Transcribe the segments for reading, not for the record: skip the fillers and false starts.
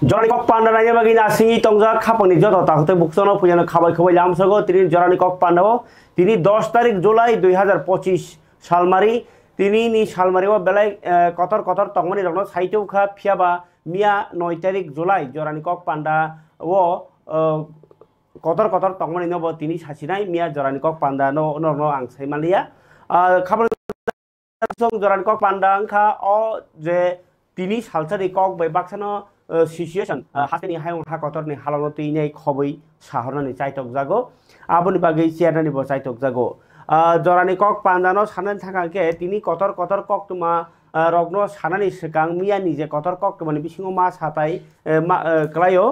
জরানি cock পান্ডা নাইয়া বাগি না সিঙি টংজা খাপনি যত তাহতে বুকসনো ফুজানো খাবাই খাবাই লামসগো তিনি জরানি কক পান্ডাও তিনি 10 তারিখ জুলাই 2025 সালমারি তিনি নি সালমারিও বেলায় কতর কতর তংমনি রং সাইটেও খা ফিয়াবা মিয়া 9 তারিখ জুলাই জরানি কক পান্ডা ও কতর কতর তংমনি নব তিনি সাচিনাই মিয়া জরানি কক পান্ডা নো নো নো আং সাইমালিয়া খাবার জরানি কক পান্ডা আংখা অ যে তিনি সালসারি কক বাই বাক্সানো সিচুয়েশন হাতেনি হায়ং हा कतरनि हालानो तैनाय खबै साहरनानि चाइटक जागो आबनि बागै चेरनानि बो चाइटक जागो जरानि कक पान्दानो साननानै थाखाके तिनि कतर कतर कक्तुमा रग्न सानानि सिगां मियानि जे कतर कक्तुमानि बिसिङाव मा साताय क्लायो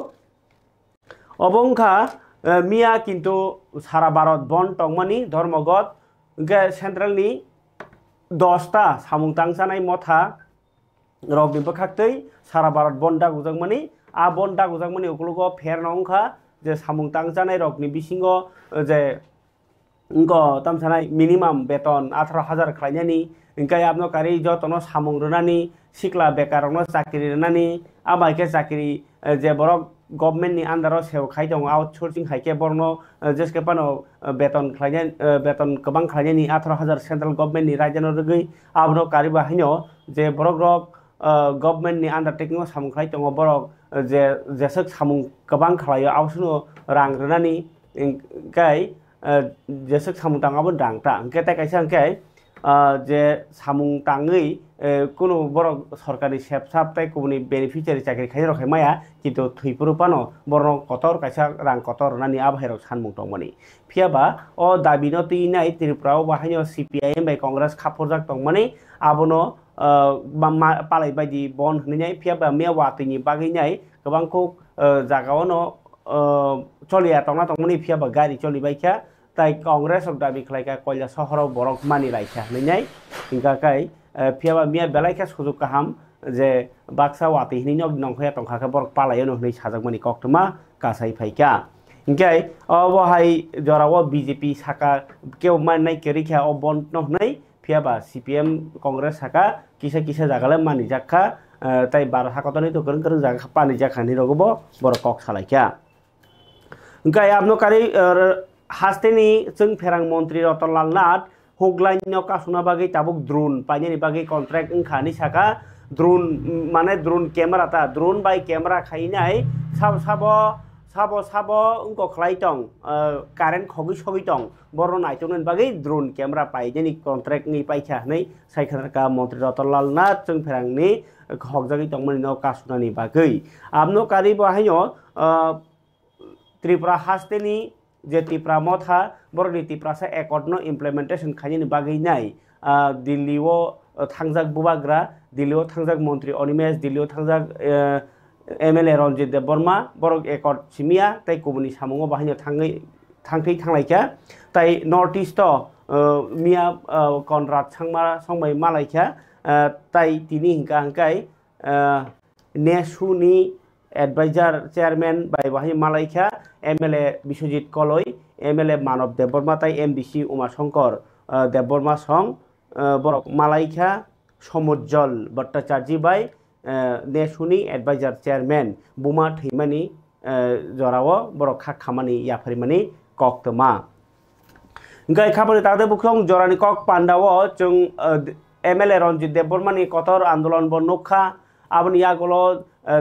अबंखा मिया किन्तु सारा भारत बन टंमानि धर्मगत सेन्ट्रेलनि 10टा सामुं तांसानाय मथा रग बिबखाक्तै सारा भारत बन्दा गुजांमानि आ बन्दा गुजांमानि उकलुगो फेर नंखा जे सामुं तांजानाय रगनि बिसिङाव जे इंको तामसानाय मिनिमाम बेतन 18,000 खालायनानि इंकाय आपनो कारि जतनो सामुं रुनानि सिक्ला बेकारनो चाकरि रुनानि आबाइके चाकरि जे बरक गभर्नमेन्टनि आन्डाराव सेवखाय दं आउटसोर्सिं हाइके बरनो जेसके पानो बेतन खालायनाय बेतन गोबां खालायनानि 18,000 सेन्ट्रेल गभर्नमेन्टनि रायजोनो रगै आबनो कारि बाहायनो जे बरक रक गभर्नमेन्टनि आन्डारटेकिंआव सामुं खालाय दङ बरक जे जेसक सामुं गोबां खालायो आवसुनो रां रुनानि इंकाय जेसक सामुं ताङाबो दांता इंके ताकायसा इंके जे सामुं ताङै कुनु बरक सरकारि सेबसाब ताय कुनि बेनिफिशियारि चाकरि खाय रखाय माया किन्तु थैपुरु पानो बरनो कतर कायसा रां कतर रुनानि आबाहेराव सानमुं दंमोनि फियाबा अ दाबिनो तैनाय त्रिपुराव बाहायनो सीपीआईएम बाय कांग्रेस खाफरजाक दंमोनि आबनो पालाय बायदि बन होनाय फियाबा मेवा तैनि बागैनाय गोबांखौ जागावनो चलिया तंना तंमोनि फियाबा गारि चलिबायखा ताई कांग्रेस दाबि खालायखा कयला सहराव बरक मानि लायखा होनाय इंकाकाय फियाबा मिया बेलायखा सुजुग गाहाम जे बाक्सा वाति हिनि नंखया तंखाखा बरक पालायो नहनै साजाकमानि कक्तमा कासाय फायखा इंकाय अबहाय जराव बीजेपी साका केव माननाय केरिखा अ बन नहनै फियाबा सीपीएम कांग्रेस साका किसा किसा जागाले मानि जाखा ताई 12 हाकतनि तो गरं गरं जागा पानि जाखानि रगबो बर कक सालायखा इंकाय आपनो कारि हास्तेनि जों फेरां मन्त्री रतनलाल नाथ हुगलाइनो कासुना बागै ताबुक ड्रोन पाइनि बागै कन्ट्रैक्ट इंखानि साका ड्रोन माने ड्रोन कैमरा ता ड्रोन बाय कैमरा खाइनाय साबो उनको खलाइतं कारेन्ट खगै सगैतं बरनो नायतोनन बागै ड्रोन कैमरा पाइजेनि कन्ट्रैक्ट नि पाइखा नै साइखारका मन्त्री रतनलाल नाथ जों फेरांनि हकजागै तंमोनि न कासुनानि बागै आमनो कारि बाहायनो त्रिपुरा हास्तेनि जे त्रिपुरा मथा बरनि त्रिपुरासा एकर्डनो इमप्लिमेन्टेसन खायनि बागै नाय दिल्लीआव थांजाक बुबाग्रा दिल्लीआव थांजाक मन्त्री अनिमेश दिल्लीआव थांजाक एमएलए रंजित देबबर्मा बरक एकर्ड सिमिया ताई कुबुनि सामुङाव बाहायनो थांखै थांलायखा ताई नर्थ ईस्ट मिया कनराड सांमा संबाय मालायखा ताई तिनि हिंका हिंकाय नेसुनि एडभाइजर चेयरमैन बाय बाहाय मालायखा एमएलए विश्वजित कलई एमएलए मानव देबबर्मा ताई एमडीसी उमाशंकर देबबर्मा सं बरक मालायखा समुज्जल भट्टाचार्य बाय नेसुनि एडभाइजर चेयरमैन बुमा थैमानि जराव बरक खा खामानि याफारिमानि कक्तमा इंकाय खामानि तादे बुखं जरानि कक पान्डाव जों एमएलए रंजित देबबर्मानि कतर आन्दोलन ब नखा आबनि यागलो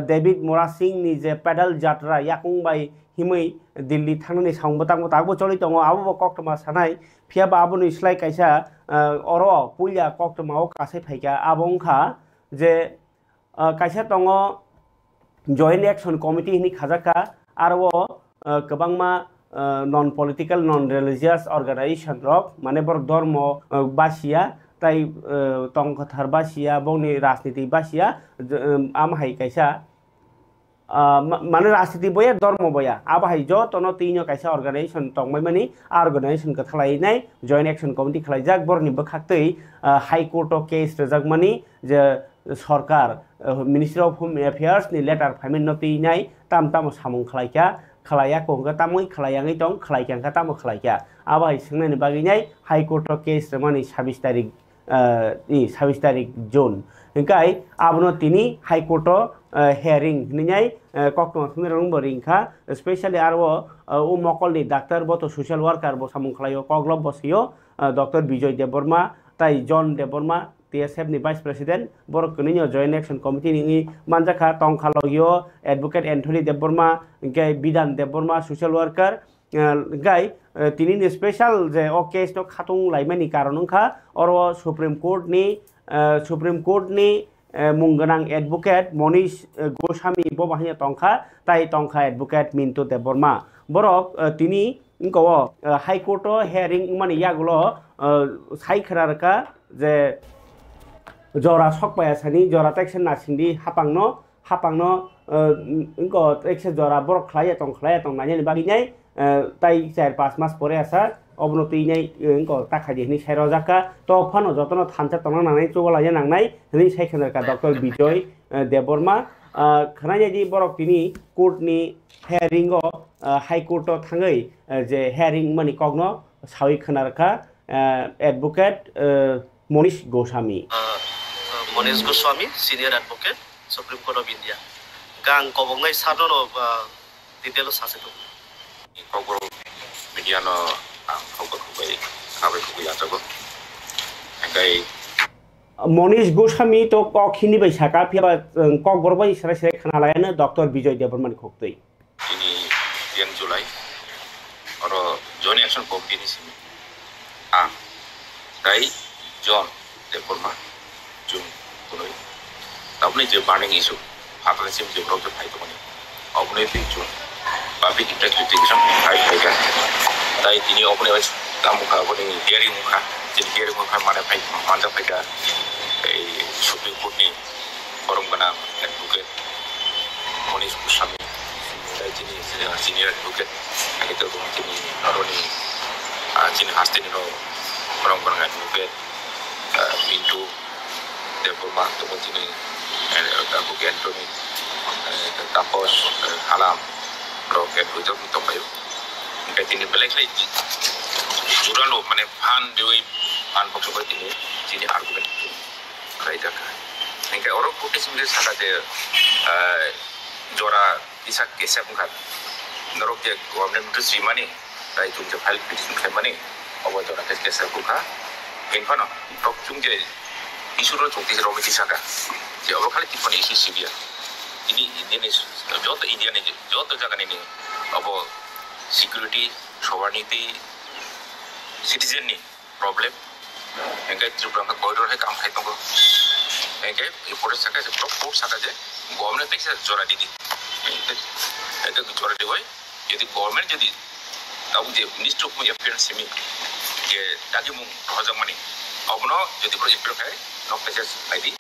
डेभिड मोरासिंह नि जे पेडल जात्रा याकुं बाय हिमै दिल्ली थांनानै सावबतांबो तागबो चलि दङ आबो कक्तमा सानाय फियाबा आबनि स्लाय कायसा अरो पुलिया कक्तमाव कासै फायका आबंखा जे कायसा दङ जॉइंट एक्शन कमिटी हिनि खाजाका आरो गोबांमा non political non religious organization रक माने बर धर्म बासिया ताई तंखथार बासिया बंनि राजनीति बासिया आमहाय कायसा माने राजनीति बया धर्म बया आबाहाय ज तनो तीनो कायसा अर्गानाइजेशन तंबाय माने अर्गानाइजेशन का खालायनाय जॉइंट एक्शन कमिटी खालायजाक बरनि बखाक्तै हाई कोर्ट केस रजाक माने जे सरकार मिनिस्ट्री ऑफ होम अफेयर्स नि लेटर फाइमेन नतीनाय ताम सामुं खालायखा खालाया कोंगा तामै खालायांगै दं खालायखांखा ताम खालायखा आबाहाय सोंनायनि बागैनाय हाई कोर्ट केस माने 26 तारिख जून इंकाय आबनो तिनी high court hearing ninyai kokno thumni rong bo ringkha especially arwo o mokol ni doctor bo to social worker bo samung khlayo koglob bo siyo Dr. Bijoy Deborma tai John Deborma TSF ni Vice President borok kini Joint Action Committee ni manjaka tongkhalogyo Advocate Anthony Deborma gai Bidan Deborma social worker gai tini ni special je o case no khatung laimani karon kha oro Supreme Court ni mungganang Advocate Monish Goswami bo bahnya tongkha tai tongkha Advocate Mintu Deborma borok tini ko High Court hearing mani yagulo sai khrarka je jora sokpaya sani jora section nasingdi hapangno inko section jora borok khlaya tong nani bagi nyai tai 4-5 mas pore asa obnoti nyai inko takhadi ni sairojaka to phano jotono thancha tong nanai chogola ya nangnai ni section ka Dr. Bijoy Deborma khanai ji borok tini court ni hearing o High Court thangai je hearing mani kogno sawi khanarka Advocate Monish Goswami Monish Goswami, Senior Advocate, Supreme Court of India. Gang kobongai sadono detailo sasetu. Kogoro media no kogoro kubai abai kubai atago. Engai Monish Goswami to kokhini bai saka phiaba kogoro bai sara sara khana layana Dr. Bijoy Deborma khoktoi. Ini yang Julai oro Joint Action Committee ni sini. Dai John Deborma June kunoi. Tapni je burning issue. Apalagi sim je problem hai to mani. Apne ti June. Public interest litigation hai kan. Dai tini apne wais kamu ka apne hearing mukha. Jadi hearing mukha mana hai manja hai ka. Supreme Court ni forum kana advocate Monish Goswami. Dai tini senior advocate. Kita tu tini aroni. Tini haste ni no forum kana advocate. Mintu Deborma tunggu sini, aku Anthony, tapos alam, roket itu untuk kayu. Kita ini balik lagi, jurang lo, mana pan dewi pan pokok ini, sini argumen itu, kayak jaga. Engkau orang putih sebenarnya sangat je, jora bisa kesep kan, norok je government itu sih mana, dari jumlah file petition file mana, awal jora kesep bukan, kenapa no, rok jumlah isu ro chokti ro mi tisaka je oro khali tipani isu sibia ini Indian is joto Indian is joto jaga ni abo security sovereignty citizen ni problem engkai tripura ka corridor hai kam khai tongo engkai report saka je report saka je government tekse jora didi eta jora dewai jadi government jadi tahu je minister of appearance mi je dagi mung hojam mani abno jadi pro appear khai no pages ID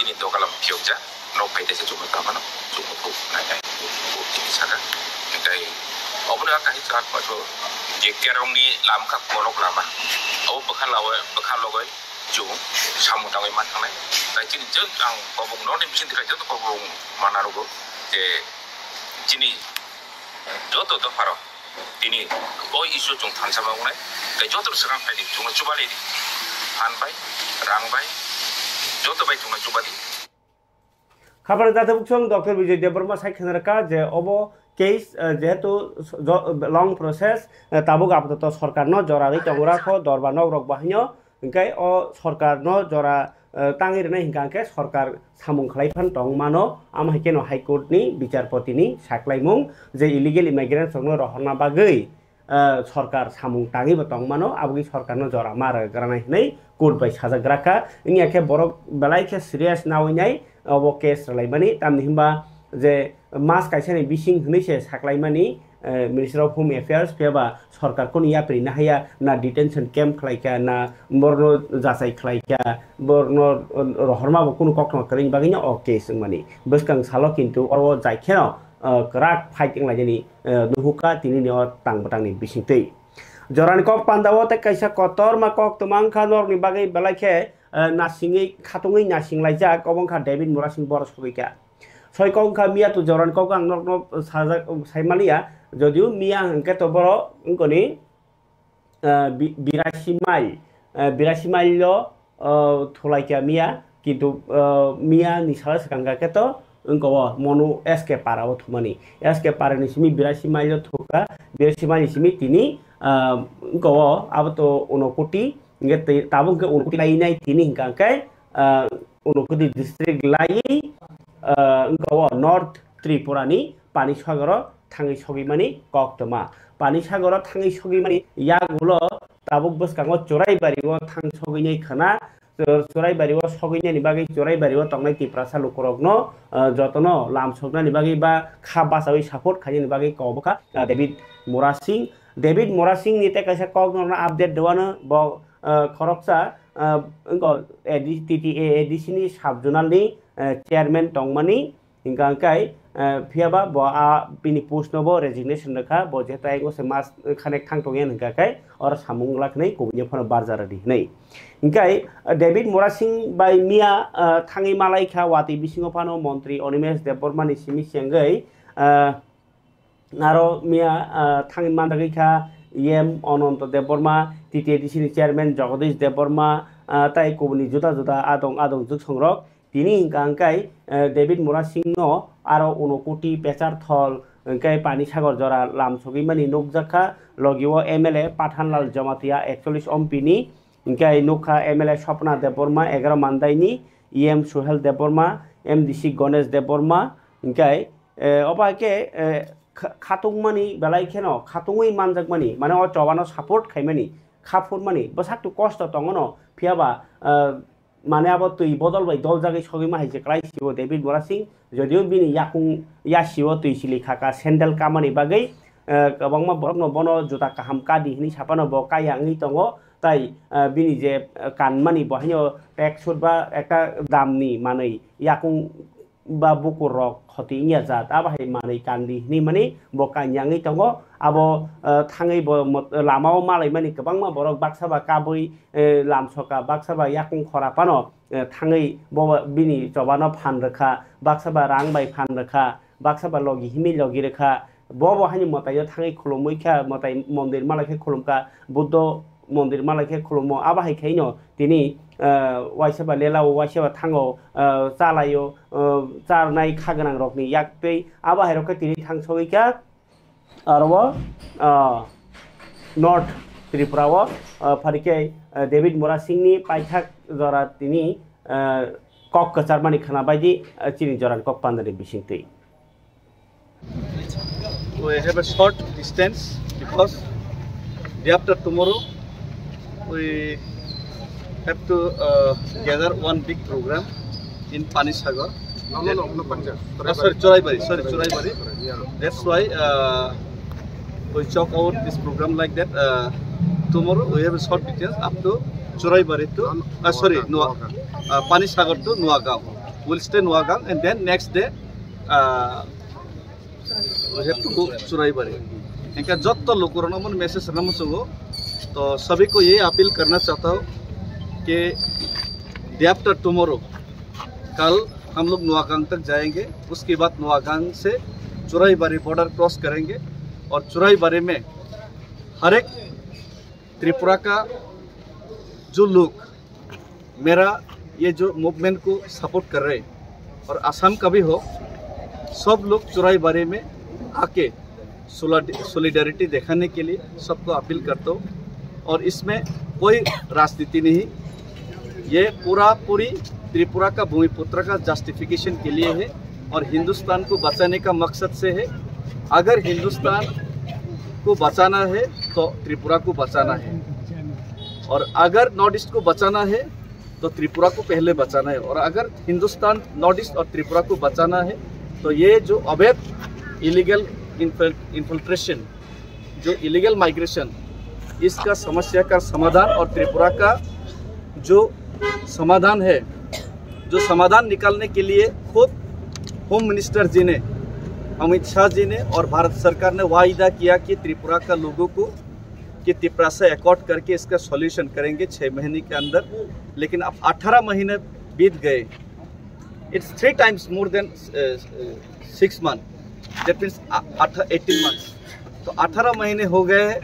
ini do kalam pyokja no pages cuma kamano cuma ko nai ini saka ngai obna ka hisab paso je kerong ni lam ka kolok lama au bakal logoi ju samu tangai man tangai tai cini jeng ang kobong no ni mesin dikai joto kobong manarugo je cini joto to faro ini oi isu chung thansa bangunai kai joto serang pai di chung coba di han pai rang pai joto pai chung coba di খাবার দাতে বুকসং doctor বিজয় দেববর্মা সাইখানারকা যে of case যেহেতু long process তাবুক আপাতত সরকার ন জরারি টংরাখ দরবার knock rock বাহিনী Inkai অ সরকার ন জরা তাঙির না হিংকাকে সরকার সামুং খালাইফান টং মানো আমহাইকেন হাইকোর্টনি বিচারপতিনি সাকলাইমুং যে ইলিগেল ইমাইগ্রেন্ট সংনো রহনা বাগৈ সরকার সামুং টাঙি বা টং মানো আবগি সরকার ন জরা মার গ্রানাই নাই কোর্ট বাই সাজাগ্রাকা ইনিয়াকে বড় বেলাইকে সিরিয়াস নাওইনাই অব কেস রালাইমানি তামনি হিমবা যে মাস কাইসানি বিসিং হইছে সাকলাইমানি मिनिस्टर अफ होम एफेयर्स फेबा सरकार को निया प्रिना हाया ना डिटेंशन कैम्प खलाइका ना बरनो जासाइ खलाइका बरनो रहरमा कोनो कखनो करिं बागिना ओके माने बसकां सालो किन्तु अरो जायखेनो कराक फाइटिं लाइनि नुहुका तिनि ने तांबतांनि बिसिंतै जरानि कक पान्दाव ते काइसा कतर मा कक तमांखा नरनि बागै बेलाखे नासिङै खातुङै नासिंलाइजा कबंखा डेभिड मुरासिं बरसखैका सयकंखा मिया तो जरान कक आं नरनो साजा साइमालिया যদিও মিয়া হংকে তো বড় অঙ্কনি 82 মাইল থলাইকা মিয়া কিন্তু মিয়া নিসারা সাকাঙ্গাকে তো उनको मनु एसके पाराव थुमानी एसके पारानि सिमी 82 माइल थुका 82 माइल सिमी तिनी उनको अब तो उनकोटी इंगे ताबुं के उनकोटी लाई नाई तिनी हिंकांकाय उनकोटी डिस्ट्रिक्ट लाई उनको नॉर्थ त्रिपुरानी पानी सागर थांगी सगिमानी कक्तमा पानी सागर थांगी सगिमानी यागुलो ताबुक बसकांगो चोराइबारिगो थां सगिनाय खाना चोराइबारिगो सगिनायनि बागै चोराइबारिगो तंनाय तिप्रासा लुकरगनो जतनो लामसगनानि बागै बा खा बासावै सापर्ट खायनि बागै कबका डेभिड मोरासिंह नि तेकासा कगनो अपडेट दवानो ब खरकसा इंको टीटीए एडीसी सब जोनालनि चेयरमैन तंगमानी हिंकांकाय फियाबा ब बिनि पोस्ट नबो रेजिग्नेशन रखा ब जेताय गसे मास खानेक थांथोगेन हिंकाकाय और सामुंग लाखनै कोबिनि फन बारजारा दिनै हिंकाय डेभिड मोरासिंह बाय मिया थांगै मालायखा वाति बिसिङो फानो मंत्री अनिमेश देबबर्मानि सिमि सेंगै आरो मिया थांगै मानदागैखा एम अनंत देबबर्मा टीटीएडीसी नि चेयरमैन जगदीश देबबर्मा ताई कोबिनि जुदा जुदा आदं जुग संरक तिनी हिंकांकाय डेभिड मोरासिंह नो आरो उनकोटी पेचार थल इंकाय पानी सागर जरा लामसगिमानी नुकजाखा लगिओ एमएलए पाठानलाल जमातिया 41 एमपीनी इंकाय नुखा एमएलए सपना देबबर्मा 11 मानदायनी एम सुहेल देबबर्मा एमडीसी गणेश देबबर्मा इंकाय अपाके खातुंगमानी बेलायखेनो खातुंगै मानजाकमानी माने अ चबानो सपोर्ट खायमानी खाफुरमानी बसातु कष्ट तंगनो फियाबा माने अब तुई बदल बाय दल जागै सगिमा हाइसे क्राइसिओ डेभिड मोरासिंह जदिओ बिनि याकुं यासिओ तुइसिलि खाका सेन्डेल कामानि बागै गोबांमा बरनो बनो जुता काहाम कादि हिनि सापानो ब कायांगै तंगो ताई बिनि जे कानमानि बहायनो टेक्सुर बा एकटा दामनि मानै याकुं बा बुकुर रक खति इया जात आबाहाय मानै कान्दी हिनि माने ब कायांगै तंगो आबो थाङै ब लामाव मालाय मानि गोबांमा बरक बाक्साबा काबै लामसका बाक्साबा याकुं खरापानो थाङै ब बिनि जबानो फान रखा बाक्साबा रां बाय फान रखा बाक्साबा लगी हिमि लगी रखा ब हानि मतायो थाङै खुलुमैखा मताय मन्दिर मालायखे खुलुमका बुद्ध मन्दिर मालायखे खुलुमो आबाहाय खैनो तिनी वाइसबा लेलाव वाइसबा थाङो चालायो चारनाय खागोनां रकनि याकपै आबाहाय रखै तिनी थांसौइका आरो नॉर्थ त्रिपुरा फारिके डेभिड मोरासिंहनि पाइथाक जरा तिनी कक कचारमानि खाना बायदि चिनि जरान कक पान्दानि बिसिंथै We have a short distance because day after tomorrow we have to gather one big program in Panisagar. No, Punjab. Sorry, Choraibari. That's why we chalk out this program like that. Tomorrow we have a short distance up to Choraibari to Panisagar to Nuagaon. We'll stay Nuagaon and then next day we have to go Choraibari. इनका जब तो लोगों ने मन message करना मुझको तो सभी को ये अपील करना चाहता हूँ कि डे आफ्टर टुमारो कल हम लोग नुआगांग तक जाएंगे। उसके बाद नुआगांग से चोराईबारी बॉर्डर क्रॉस करेंगे और चोराईबारी में हर एक त्रिपुरा का जो लोग मेरा ये जो मूवमेंट को सपोर्ट कर रहे हैं और असम का भी हो, सब लोग चोराईबारी में आके सोलिडारिटी दिखाने के लिए सबको अपील करता हूँ। और इसमें कोई राजनीति नहीं, ये पूरी त्रिपुरा का भूमिपुत्र का जस्टिफिकेशन के लिए है और हिंदुस्तान को बचाने का मकसद से है। अगर हिंदुस्तान को बचाना है तो त्रिपुरा को बचाना है और अगर नॉर्थ ईस्ट को बचाना है तो त्रिपुरा को पहले बचाना है और अगर हिंदुस्तान नॉर्थ ईस्ट और त्रिपुरा को बचाना है तो ये जो अवैध इलीगल इन्फिल्ट्रेशन, जो इलीगल माइग्रेशन, इसका समस्या का समाधान और त्रिपुरा का जो समाधान है, जो समाधान निकालने के लिए खुद होम मिनिस्टर जी ने, अमित शाह जी ने और भारत सरकार ने वायदा किया कि त्रिपुरा का लोगों को कि त्रिपुरा से एकॉर्ड करके इसका सॉल्यूशन करेंगे 6 महीने के अंदर। लेकिन अब 18 महीने बीत गए। It's 3 times more than 6 months, that means 18 months। तो 18 महीने हो गए हैं।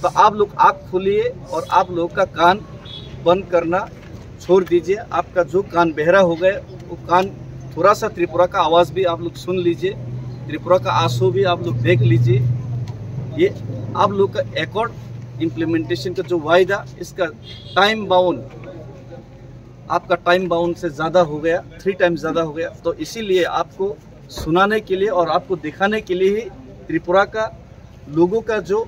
तो आप लोग आँख खोलिए और आप लोगों का कान बंद करना छोड़ दीजिए। आपका जो कान बहरा हो गए वो कान थोड़ा सा त्रिपुरा का आवाज़ भी आप लोग सुन लीजिए, त्रिपुरा का आंसू भी आप लोग देख लीजिए। ये आप लोग का एकॉर्ड इम्प्लीमेंटेशन का जो वायदा, इसका टाइम बाउंड, आपका टाइम बाउंड से ज़्यादा हो गया, 3 टाइम्स ज़्यादा हो गया। तो इसीलिए आपको सुनाने के लिए और आपको दिखाने के लिए ही त्रिपुरा का लोगों का जो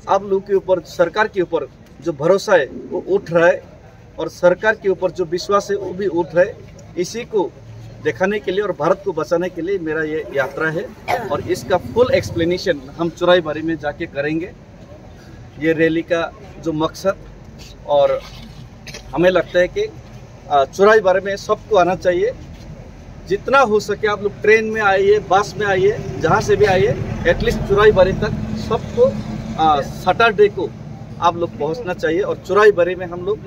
आप लोग के ऊपर, सरकार के ऊपर जो भरोसा है वो उठ रहा है, और सरकार के ऊपर जो विश्वास है वो भी उठ रहा है। इसी को दिखाने के लिए और भारत को बचाने के लिए मेरा ये यात्रा है, और इसका फुल एक्सप्लेनेशन हम चुराईबारी में जाके करेंगे। ये रैली का जो मकसद, और हमें लगता है कि चुराईबारी में सबको आना चाहिए। जितना हो सके आप लोग ट्रेन में आइए, बस में आइए, जहाँ से भी आइए, एटलीस्ट चुराईबारी तक सबको सैटरडे को आप लोग पहुँचना चाहिए। और चुराईबारी में हम लोग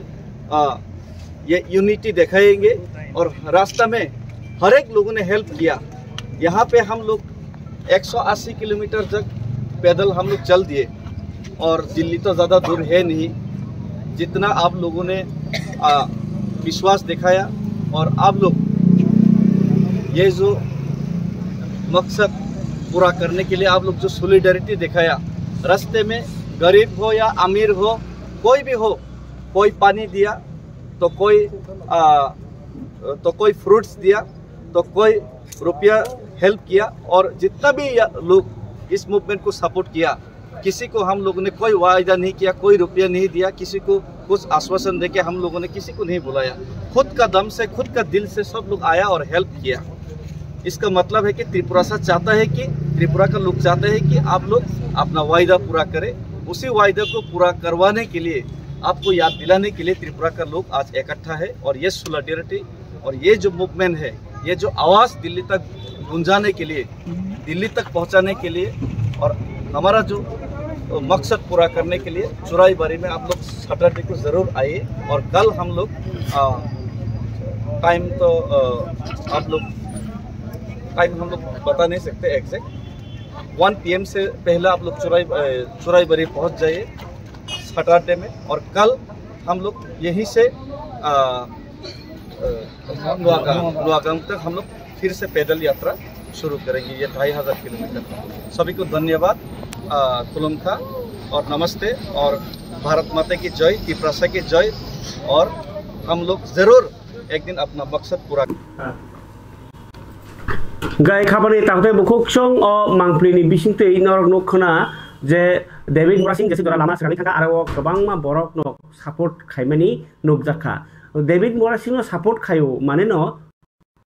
ये यूनिटी दिखाएंगे, और रास्ता में हर एक लोगों ने हेल्प किया। यहाँ पे हम लोग 180 किलोमीटर तक पैदल हम लोग चल दिए, और दिल्ली तो ज़्यादा दूर है नहीं। जितना आप लोगों ने विश्वास दिखाया, और आप लोग ये जो मकसद पूरा करने के लिए आप लोग जो सॉलिडारिटी दिखाया, रास्ते में गरीब हो या अमीर हो, कोई भी हो, कोई पानी दिया तो कोई फ्रूट्स दिया, तो कोई रुपया हेल्प किया, और जितना भी लोग इस मूवमेंट को सपोर्ट किया, किसी को हम लोगों ने कोई वायदा नहीं किया, कोई रुपया नहीं दिया, किसी को कुछ आश्वासन देके हम लोगों ने किसी को नहीं बुलाया। खुद का दम से, खुद का दिल से सब लोग आया और हेल्प किया। इसका मतलब है कि त्रिपुरा सा चाहता है कि, त्रिपुरा का लोग चाहते हैं कि आप लोग अपना वायदा पूरा करें। उसी वायदा को पूरा करवाने के लिए, आपको याद दिलाने के लिए त्रिपुरा का लोग आज इकट्ठा है। और ये सॉलिडारिटी और ये जो मूवमेंट है, ये जो आवाज़ दिल्ली तक गूंजाने के लिए, दिल्ली तक पहुंचाने के लिए, और हमारा जो मकसद पूरा करने के लिए चुराईबारी में आप लोग सैटरडे को ज़रूर आइए। और कल हम लोग टाइम तो आप लोग टाइम हम लोग बता नहीं सकते एग्जैक्ट, 1 PM से पहले आप लोग चुराईबारी पहुंच जाइए सैटरडे में। और कल हम लोग यहीं से लुआगाम तक हम लोग फिर से पैदल यात्रा शुरू करेंगे, ये 2500 किलोमीटर। सभी को धन्यवाद, खुलुमखा और नमस्ते, और भारत माता की जय, त्रिपुरा की जय। और हम लोग ज़रूर एक दिन अपना मकसद पूरा गाय खाबानि ताकते बुखुकसं अ मांफ्लिनि बिसिंतै नरक नखना जे डेभिड मरासिं जेसे दरा लामा सागानि थांगा आरो गोबांमा बरक नक सापर्ट खायमानि नगजाखा डेभिड मरासिं सापर्ट खायो माने न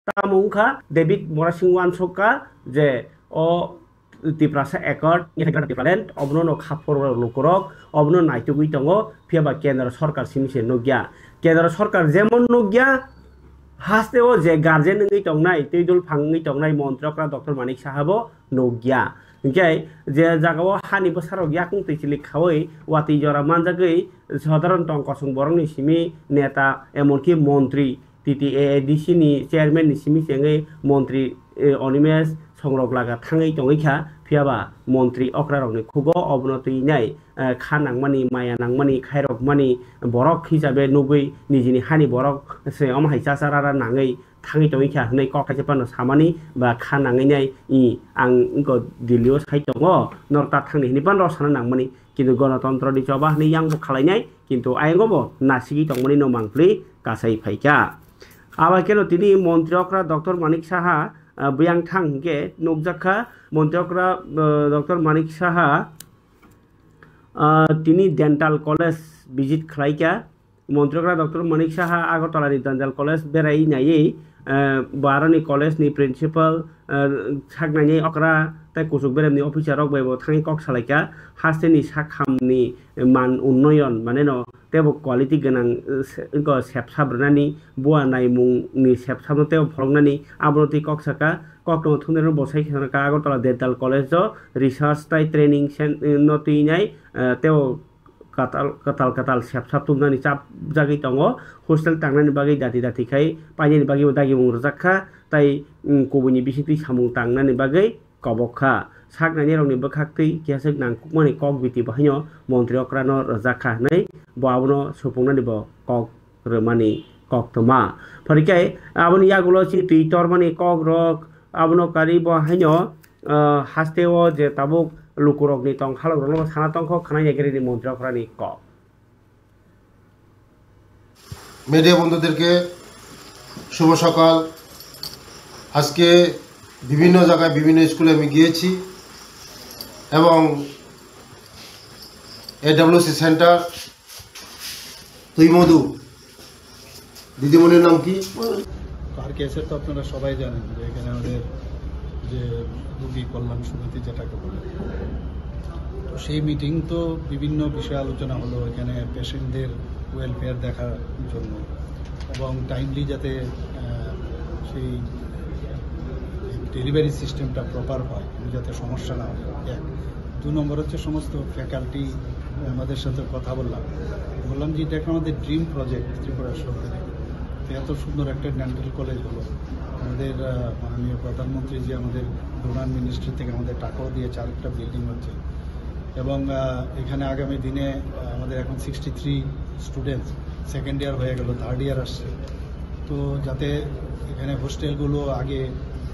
तामुंखा डेभिड मरासिं वानसका जे अ त्रिपुरा एकर्ड नेथागरा डिपार्टमेन्ट अबनो न खाफर लोकरक अबनो नाइतुगुइ दङो फियाबा केन्द्र सरकार सिमिसे नगिया केन्द्र सरकार जेमन नगिया हास्तेओ जे गार्जेन नङै दंनाय तैदुल फाङै दंनाय मन्त्रकरा डक्टर मानिक साहाबो नगिया ओंखाय जे जागाव हानि बसाराव याकुं तैसिलि खावै वाति जरा मानजागै साधारण टंकसं बरंनि सिमि नेता एमनकि मन्त्री TTAADC नि चेयरमैन नि सिमि सेङै मन्त्री अनिमेश संरक लागा थाङै दङैखा फियाबा मन्त्री अक्रारंनि खुगो अबनतैनाय खानांमानि माया नांमानि खायरकमानि बरक हिसाबै नुगै निजिनि हानि बरक से अमहाय चाचारारा नाङै थाङै दङैखा हनै ककाइसेपानो सामानि बा खानाङैनाय इ आं इंको दिल्लीयाव साइ दङ नरता थांनि निपान रसाना नांमानि किन्तु गणतन्त्रनि जबा हनै यांबो खालायनाय किन्तु आयंगबो नासिगि दंमानि न मांफ्लि गासै फाइका आबा केनो तिनि मन्त्री अक्रा डक्टर मानिक साहा बियां थां के नगजाखा मन्त्री अक्रा डक्टर मानिक साहा तिनि डेन्टाल कलेज विजिट खालायका मन्त्री अक्रा डक्टर मानिक साहा आगरतलानि डेन्टाल कलेज बेरायनायै बारनि कलेजनि प्रिन्सिपाल सागनायनि अक्रा ताइ कुसुक बेरामनि अफिसार रगबायबो थाङै कक सालायका हास्तेनि साखामनि मान उन्नयन माने न तेबो क्वालिटी गोनां इंको सेबसाब्रनानि बुआ नायमुंनि सेबसाबनो तेबो फलंनानि आबनति ककसाका ककनो थुनेर बसाइ खनका आगरतला डेन्टाल कलेज रिसार्च ताइ ट्रेनिंग नतिनाय तेबो कताल सेबसाब तुमनानि चाप जागै दङ हस्टेल थांनायनि बागै दाति खाय पाइनि बागै दागि मुं रजाखा ताइ कोबुनि बिसिति सामुं थांनायनि बागै कबखा सागनायनि रंनि बखाक्तै केसक नांकुकमानि कक बिति बाहायनो मन्त्री अक्रानो रजाखा नै बावनो सुफुंनानि ब कक रमानि koktoma pharikai aboni yagulo si tui tormani kok rok abono kari bo haino hasteo je tabuk lukurok ni tong halok rok sana tongkho khana yagiri ni মন্ত্রী অপরানি কক মিডিয়া বন্ধুদেরকে শুভ সকাল। আজকে বিভিন্ন জায়গায় বিভিন্ন স্কুলে আমি গিয়েছি এবং এডব্লিউসি সেন্টার তুই মধু দিদিমণির নাম কি আরকেএসের তো আপনারা সবাই জানেন যে এখানে আমাদের যে রোগী কল্যাণ সমিতি যেটাকে বলে, তো সেই মিটিং তো বিভিন্ন বিষয়ে আলোচনা হলো এখানে পেশেন্টদের ওয়েলফেয়ার দেখার জন্য এবং টাইমলি যাতে সেই ডেলিভারি সিস্টেমটা প্রপার হয়, যাতে সমস্যা না হয়। এক 2 নম্বর হচ্ছে সমস্ত ফ্যাকাল্টি আমাদের সাথে কথা বললাম যে এটা আমাদের ড্রিম প্রজেক্ট ত্রিপুরা সরকারের, এত সুন্দর একটা ডেন্টাল কলেজ হলো। আমাদের মাননীয় প্রধানমন্ত্রী যে আমাদের ডোনার মিনিস্ট্রি থেকে আমাদের টাকাও দিয়েছে, আরেকটা বিল্ডিং হচ্ছে এবং এখানে আগামী দিনে আমাদের এখন 63 স্টুডেন্টস সেকেন্ড ইয়ার হয়ে গেল, থার্ড ইয়ার আসছে। তো যাতে এখানে হোস্টেলগুলো আগে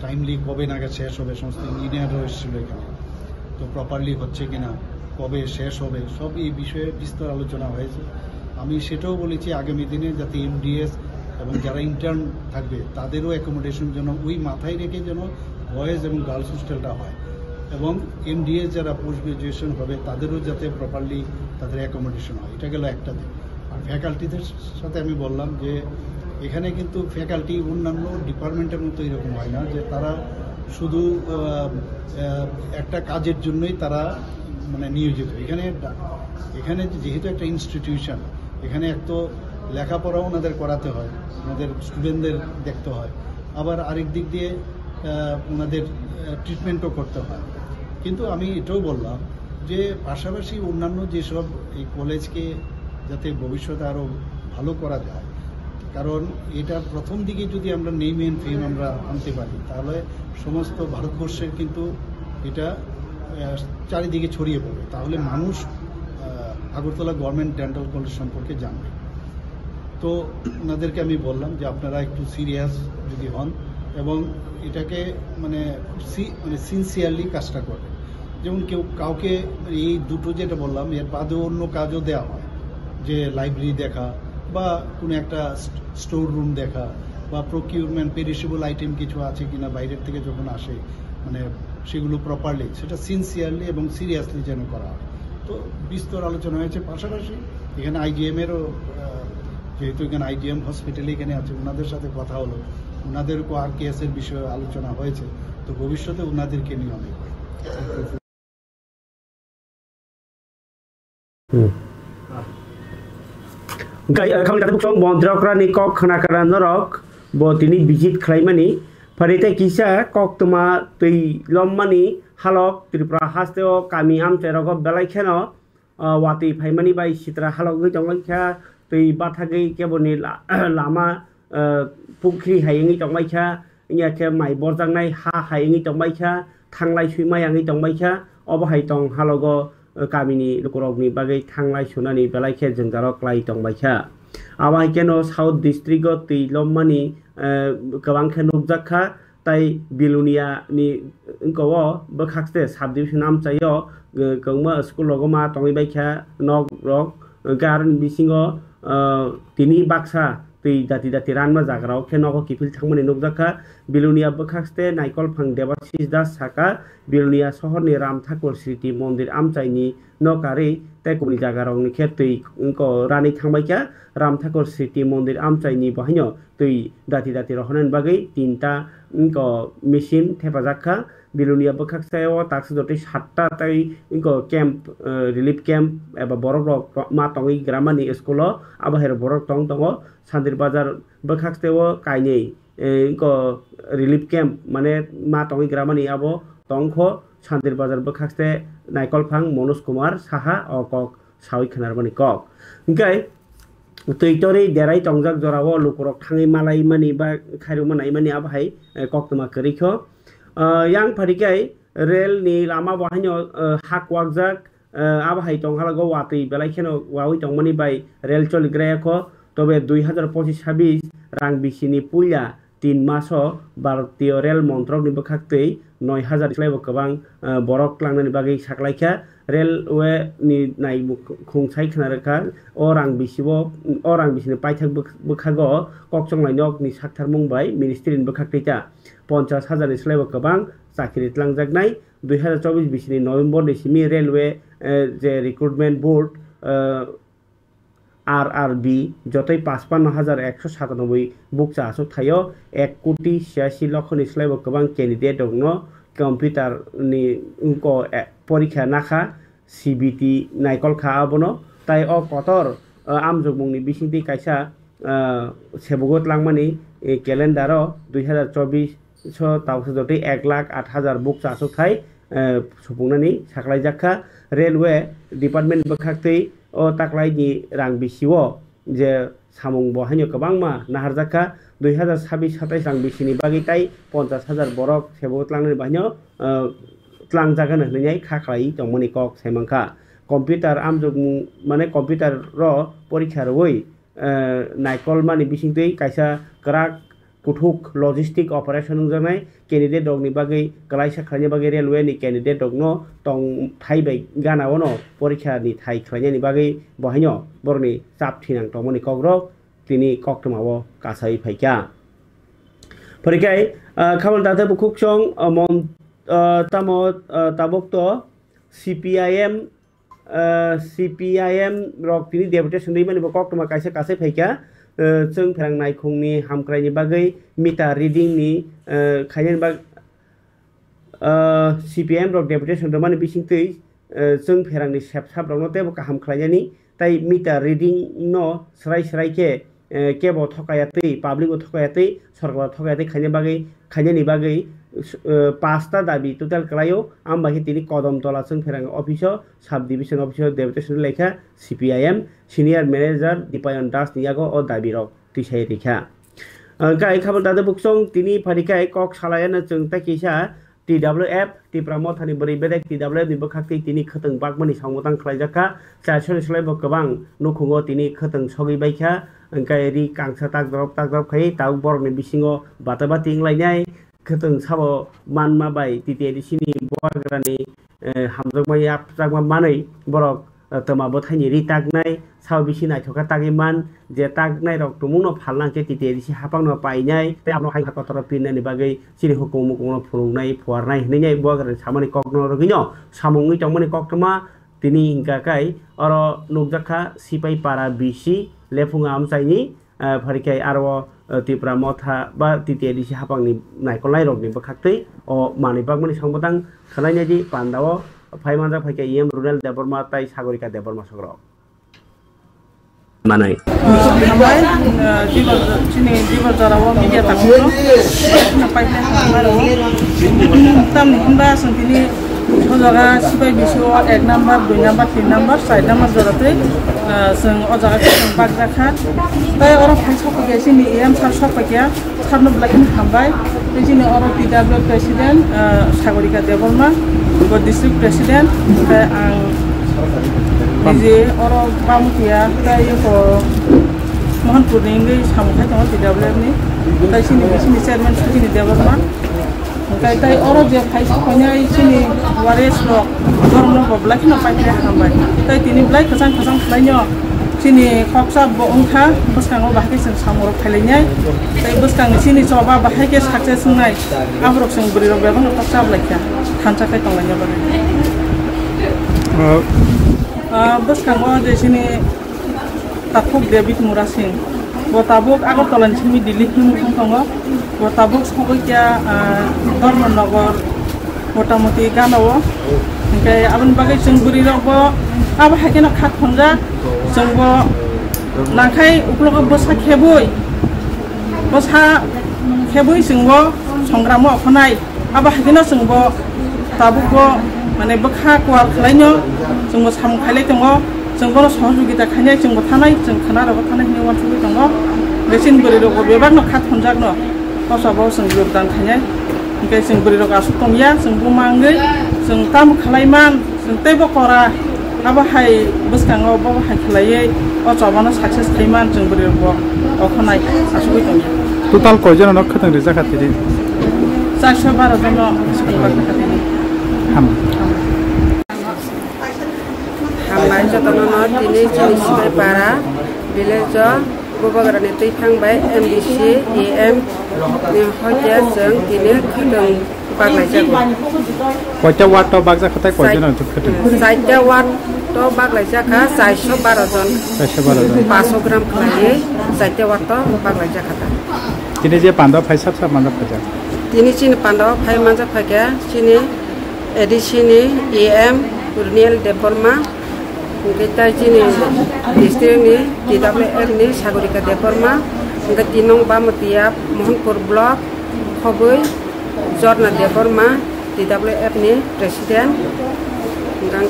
টাইমলি কবে নাগাদ শেষ হবে, সমস্ত ইঞ্জিনিয়াররা এসেছিল এখানে, তো প্রপারলি হচ্ছে কিনা, কবে শেষ হবে, সব এই বিষয়ে বিস্তর আলোচনা হয়েছে। আমি সেটাও বলেছি আগামী দিনে যাতে এমডিএস এবং যারা ইন্টার্ন থাকবে তাদেরও অ্যাকোমোডেশন যেন ওই মাথায় রেখে যেন বয়েজ এবং গার্লস হোস্টেলটা হয় এবং এমডিএস যারা পোস্ট গ্রাজুয়েশন হবে তাদেরও যাতে প্রপারলি তাদের অ্যাকোমোডেশন হয়। এটা গেল একটা দিক। আর ফ্যাকাল্টিদের সাথে আমি বললাম যে এখানে কিন্তু ফ্যাকাল্টি অন্যান্য ডিপার্টমেন্টের মতো এরকম হয় না যে তারা শুধু একটা কাজের জন্যই তারা মানে নিয়োজিত। এখানে যেহেতু একটা ইনস্টিটিউশন, এখানে এক তো লেখাপড়াও ওনাদের করাতে হয়, ওনাদের স্টুডেন্টদের দেখতে হয়, আবার আরেক দিক দিয়ে ওনাদের ট্রিটমেন্টও করতে হয়। কিন্তু আমি এটাও বললাম যে পাশাপাশি অন্যান্য যেসব এই কলেজকে যাতে ভবিষ্যতে আরও ভালো করা যায়, কারণ এটা প্রথম দিকে যদি আমরা নেম এন্ড ফেম আমরা আনতে পারি তাহলে সমস্ত ভারতবর্ষের কিন্তু এটা চারিদিকে ছড়িয়ে পড়বে, তাহলে মানুষ আগরতলা গভর্নমেন্ট ডেন্টাল কলেজ সম্পর্কে জানবে। তো ওনাদেরকে আমি বললাম যে আপনারা একটু সিরিয়াস যদি হন এবং এটাকে মানে সিনসিয়ারলি কাজটা করে, যেমন কাউকে এই দুটো যেটা বললাম এর বাদেও অন্য কাজও দেওয়া হয়, যে লাইব্রেরি দেখা বা কোনো একটা স্টোর রুম দেখা বা প্রকিউরমেন্ট পেরিশেবল আইটেম কিছু আছে কিনা বাইরের থেকে যখন আসে মানে সেগুলো প্রপারলি সেটা সিনসিয়ারলি এবং সিরিয়াসলি যেন করা হয়। তো বিস্তর আলোচনা হয়েছে। পাশাপাশি এখানে আইজিএমেরও, যেহেতু এখানে আইজিএম হসপিটালে এখানে আছে, ওনাদের সাথে কথা হলো, ওনাদেরকেও আরকেএসের বিষয়ে আলোচনা হয়েছে। তো ভবিষ্যতে ওনাদেরকে নিয়ে অনেক kami kata buksong montrokra ni kok khanakara norok bo tini visit khlaimani farite kisa kok tuma tui lommani halok tripura hasteo kami amteroko belai kheno wati phaimani bai sitra halok goi tonglaikha tui bathagei keboni lama pukhri hayengi tonglaikha inya ke mai borjangnai ha hayengi tonglaikha thanglai suimai angi tonglaikha obahai tong halogo kamini lukurokni bagai thanglai sunani belaikhe jengdaro klai tongbaikha abai keno south district o tui lommani gobangkhe nukjakha tai bilunia ni ingko bokhaste subdivision amchayo gongma school logoma tongbaikha nok rok garan bisingo tini baksa tui dati dati ranma jagrao khenoko kipil thangmani nukjakha bilunia bokhaste naikol phang debasis das saka bilunia sohorni ram thakur sriti mondir amchaini nokari tai kubni jagarokni khe tui ko rani thangbaikha ram thakur sriti mondir amchaini bahaino tui dati dati rohonan bagai tinta ko machine thepajakha bilunia bokhaksao taksu doti 7ta tai ko camp relief camp eba borok rok ma tongi gramani school abaher borok tong tongo sandir bazar bokhaksao kainei ko relief camp mane ma tongi gramani abo tongkho sandir bazar bokhaste naikol phang Manoj Kumar Saha o kok sawi khanarbani kok ingkai tui derai tongjak jorao lukurok thangai malai mani ba khairu manai mani abahai kok tuma kerikho yang parikai rel ni lama bahanyo hak wakjak abahai tonghalago watui belai kheno wawi tongmani bai rel choligraya ko তবে 2025-26 রাং বিসিনি পুইলা 3 মাসও ভারতীয় rail মন্ত্রকনি বখাktei 9000 স্লাইব गोबां बरक लांनायनि बागै साख्लायखा railway नि नाय खुंसाय खनारखा अरां बिसिनि पाइथाक बोखागो कक्संलायनक नि साक्थार मुंबाय मिनिस्ट्रिनि बोखाkteiता 50,000 नि स्लाइब गोबां चाकरि लांजागनाय 2024 बिसिनि नभेम्बर निसिमि रेलवे जे रिक्रुटमेंट बोर्ड RRB जतई 55,197 बुकचा आसुक थायो 1,86,00,000 नि स्लाइब गोबां कैंडिडेट दङ कम्पिउटार नि उनको परीक्षा नाखा CBT नायकल खा आबनो ताई अ कतर आमजगमुंनि बिसिंति कायसा सेबगत लांमानि कैलेंडार 2024 तावसो जतई 1,08,000 बुकचा आसुक थाय सुफुंनानि साख्लायजाखा रेलवे डिपार्टमेंट बोखाktei o taklai ni rang bisiwo je samung bohaino kobangma naharjaka 2026-27 rang bisini bagi tai 50,000 borok sebot langnani bahaino tlangjagan hninai khaklai tongmani kok semangkha computer amjog mane computer ro porikha roi naikol mani bisingtei kaisa krak kuthuk logistic operation janai candidate dogni bagai kalaisa khlani bagai railway ni candidate dogno tong thaibai ganao no porikha ni thai khlani bagai bohaino borni chap thinang tongmani kogrok tini koktmawo kasai phaikya porikai khabal date bukuk chong mon tamo tabokto CPIM rok tini deputation dei mani koktma kaisa kasai phaikya जों फेरां नायखंनि हामक्रायनि बागै मिटार रिडिंनि खायनि बाग CPIM रक deputation दमानि बिसिंतै जों फेरांनि सेबसाब रंनो तेबो हामक्रायनि ताई मिटार reading no सराय केबो थकायातै पाब्लिको थकायातै सरकार थकायातै खायनि बागै पाँचटा दाबी टोटाल कलायो आमबाहि तिनि कदम तला जों फेरां अफिसो सब डिविजन अफिसो डेपुटेशन लेखा CPIM सिनियर मैनेजर दीपायन दास नियागो ओ दाबी रक तिसाय रेखा गाय खाबल दादे बुकसं तिनि फारिखाय कक सालायानो जों ताकिसा TWF तिप्रामथानि बोरै बेलेग TWF नि बोखाktei तिनि खतों बागमनि सामोतां खलायजाखा चारसोनि स्लाइबो गोबां नुखुङो तिनि खतों सगैबायखा ओंखाय रि कांसा तागद्रब खाय ताउ बरनि बिसिङो बाताबाति इंलायनाय खतों साबो मानमा बाय TTDCनि बरग्रानि हामजगमाय आपजागमा मानै बरक तमाबो थाइनि रिटागनाय साव बिसि नायथका तागिमान जे तागनाय रक तुमुनो फालनांके TTDC हापांनो पाइनाय ते आपनो हाइ हाकतर पिननानि बागै सिरि हुकुम मुकुमनो फुलुंनाय फुवारनाय हनैनाय बरग्रानि सामानि ककनो रगिनो सामुंनि तंमनि कक्तमा तिनि हिंकाकाय अर नुकजाखा सिपाइ पारा बिसि लेफुङा आमसाइनि फारिखाय आरो तिप्रा मथा बा TTDC हापांनि नायकलनाय रकनि बोखाktei अ मानि बागमनि संबोदां खनायनायदि पान्दाव फाइमानजा फाइखाय EM रुरेल देबरमा ताई सागरिका देबरमा सग्र मानै हामबाय जीवर जराव मिडिया ताकनो पाइपलाइन खालामनाय तामनि होनबा संतिनि जगा सिपाइ बिसो 1 नम्बर 2 नम्बर 3 नम्बर 4 नम्बर जरातै जों अजागा बागजाखा ताय अर फाइसखौ सिनि EM सार सफायखा सारनो ब्लाकिन हामबाय बिजिनि अर TW प्रेसिडेन्ट सागरिका देबरमा गो डिस्ट्रिक्ट प्रेसिडेन्ट ताय आं बिजे अर बामुतिया ताय को मोहनपुरनि सामुखाय दङ TWF नि ताय सिनि चेयारमेन सिनि देबरमा ताय अर जे फाइसखौनाय सिनि वारेस रक गरमनो ब्लाकिन पाइपलाइन हामबाय ताय तिनि ब्लाक खसान खालायनो सिनि खक्सा बंखा बसकाङो बाहाय जों सामरक फायलायनाय ताय बसकाङो सिनि जबा बाहाय के सक्सेस संनाय आब्रक जों बुरिरो बेबां खक्सा ब्लाकिया थानसाखाय तंलायनो बागै बसकाङो जे सिनि ताकुक डेभिड मुरा सिंह गताबुक आगरतलानि सिनि दिल्ली मुखं दङ गताबुक सगैया धर्मनगर मोटामोटी गानाव ओमफ्राय आबन बागै जों बुरिरावबो आबा हायकेना खात खनजा जोंबो नाखाय उक्लग बसा खेबुय जोंबो संग्राम अखनाय आबा हायकेना जोंबो ताबुको माने बखा कुवार खालायनो जोंबो साम खायलाय दङ जोंबो सहयोगिता खायनाय जोंबो थानाय जों खोनाराबो थानाय निवान सुबि दङ लेसिन बुरिरावबो बेबारनो खात खनजागनो हसाबाव जों योगदान खायनाय ओमफ्राय जों बुरिराव आसु दंया जों बुमाङै जों ताम खालायमान जों तेबो करा आबा हाय बसकाङाव बाबा हाय खालायै अचाबानो साक्सेस खालामो जों बोरै अखानाय आसुबाय दं টোটাল কয়জন নক্ষত্র রেজা খাতিরে 412 জন সংবাদ খাতিরে हामबाय जतननो दिनै जिनिसनिफ्राय बारा भिलेज गोबाग्रानि दै थांबाय एमडिसि एएम हयते जों दिनै खोदों बाग्लायजागौ কয়টা ওয়ার্ড বাগজা খাতায় কয়জন নক্ষত্র 4টা वार्ड तो बाग्लायजाखा 412 জন 412 জন 500 ग्राम खालायो 4टा वार्ड तो बाग्लायजाखाता তিনি যে পান্ডব ফাইসাব সাব মানব ফাজা दिनै चिनि पान्डाव फाइ मानजा फाइगा चिनि एडिसिनि एएम रुनियल Debbarma kita sini distrik ni DWF ni Sagorika Deparma kita tinong Bamutiap Mohanpur Blok Khobui Jorna Deparma DWF ni Presiden